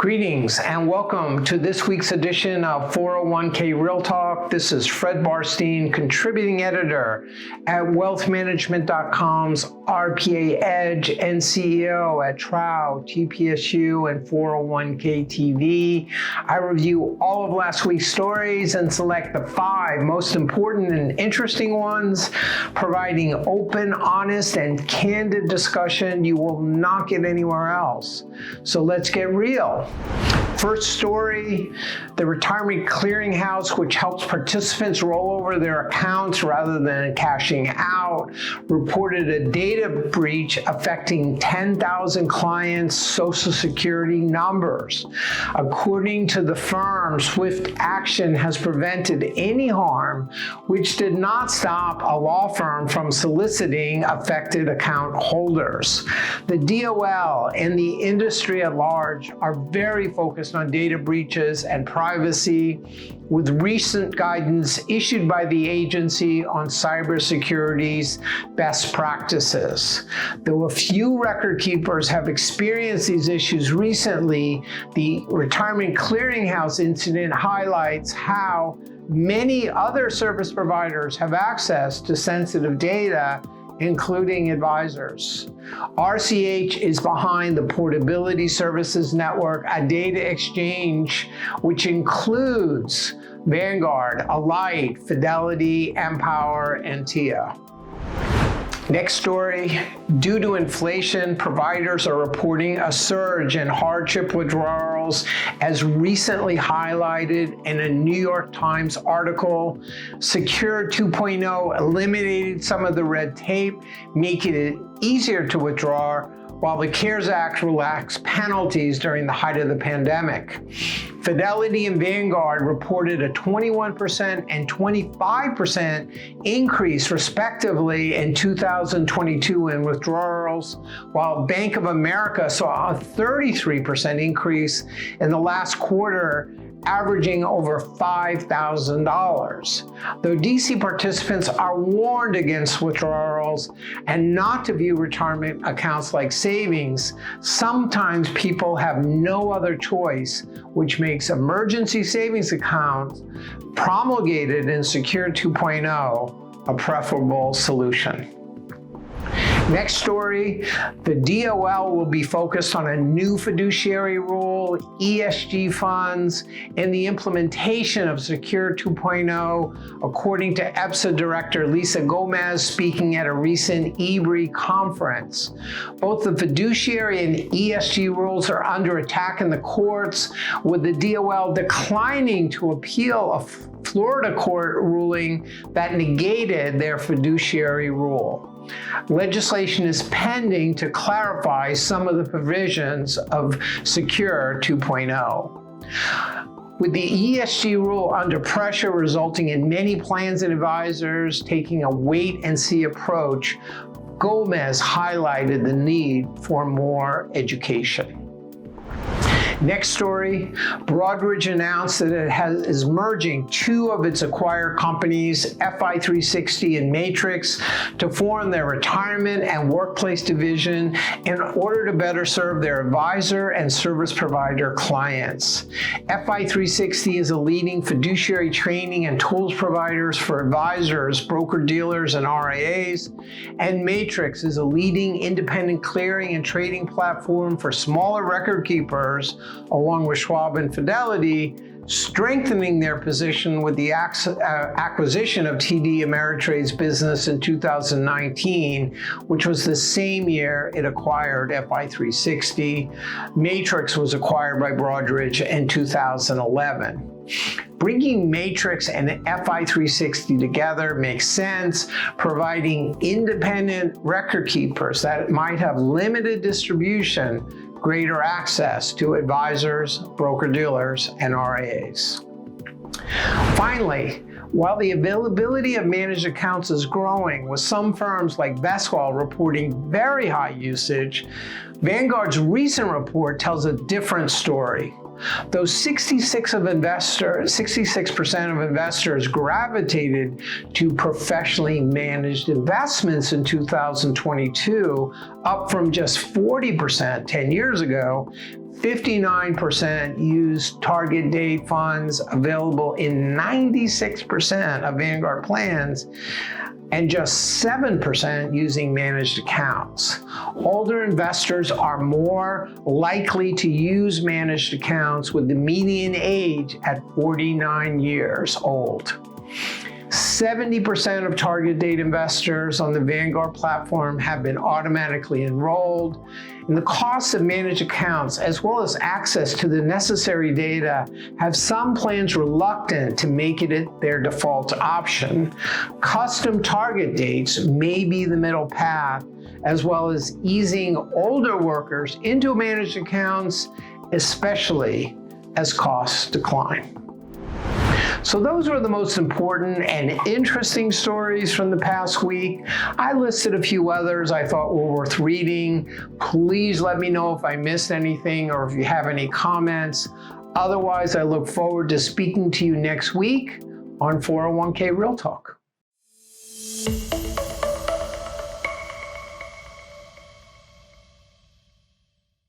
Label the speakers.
Speaker 1: Greetings and welcome to this week's edition of 401k Real Talk. This is Fred Barstein, contributing editor at wealthmanagement.com's RPA Edge and CEO at Trow, TPSU, and 401k TV. I review all of last week's stories and select the 5 most important and interesting ones, providing open, honest, and candid discussion you will not get anywhere else. So let's get real. First story, the Retirement Clearinghouse, which helps participants roll over their accounts rather than cashing out, reported a data breach affecting 10,000 clients' Social Security numbers. According to the firm, swift action has prevented any harm, which did not stop a law firm from soliciting affected account holders. The DOL and the industry at large are very focused on data breaches and privacy, with recent guidance issued by the agency on cybersecurity's best practices. Though a few record keepers have experienced these issues recently, the Retirement Clearinghouse incident highlights how many other service providers have access to sensitive data, including advisors. RCH is behind the Portability Services Network, a data exchange which includes Vanguard, Alight, Fidelity, Empower, and TIA. Next story, due to inflation, providers are reporting a surge in hardship withdrawals, as recently highlighted in a New York Times article. Secure 2.0 eliminated some of the red tape, making it easier to withdraw, while the CARES Act relaxed penalties during the height of the pandemic. Fidelity and Vanguard reported a 21% and 25% increase, respectively, in 2022 in withdrawals, while Bank of America saw a 33% increase in the last quarter, averaging over $5,000. Though DC participants are warned against withdrawals and not to view retirement accounts like savings, sometimes people have no other choice, which makes emergency savings accounts promulgated in Secure 2.0 a preferable solution. Next story, the DOL will be focused on a new fiduciary rule, ESG funds, and the implementation of Secure 2.0, according to EPSA Director Lisa Gomez speaking at a recent EBRI conference. Both the fiduciary and ESG rules are under attack in the courts, with the DOL declining to appeal a Florida court ruling that negated their fiduciary rule. Legislation is pending to clarify some of the provisions of Secure 2.0. With the ESG rule under pressure, resulting in many plans and advisors taking a wait-and-see approach, Gomez highlighted the need for more education. Next story, Broadridge announced that it is merging 2 of its acquired companies, FI360 and Matrix, to form their retirement and workplace division in order to better serve their advisor and service provider clients. FI360 is a leading fiduciary training and tools providers for advisors, broker-dealers, and RIAs, and Matrix is a leading independent clearing and trading platform for smaller record keepers, along with Schwab and Fidelity, strengthening their position with the acquisition of TD Ameritrade's business in 2019, which was the same year it acquired FI360. Matrix was acquired by Broadridge in 2011. Bringing Matrix and FI360 together makes sense, providing independent record keepers that might have limited distribution greater access to advisors, broker-dealers, and RIAs. Finally, while the availability of managed accounts is growing, with some firms like Vestwell reporting very high usage, Vanguard's recent report tells a different story. Though 66% of investors gravitated to professionally managed investments in 2022, up from just 40% 10 years ago, 59% use target date funds available in 96% of Vanguard plans, and just 7% using managed accounts. Older investors are more likely to use managed accounts with the median age at 49 years old. 70% of target date investors on the Vanguard platform have been automatically enrolled, and the cost of managed accounts, as well as access to the necessary data, have some plans reluctant to make it their default option. Custom target dates may be the middle path, as well as easing older workers into managed accounts, especially as costs decline. So those were the most important and interesting stories from the past week. I listed a few others I thought were worth reading. Please let me know if I missed anything or if you have any comments. Otherwise, I look forward to speaking to you next week on 401k Real Talk.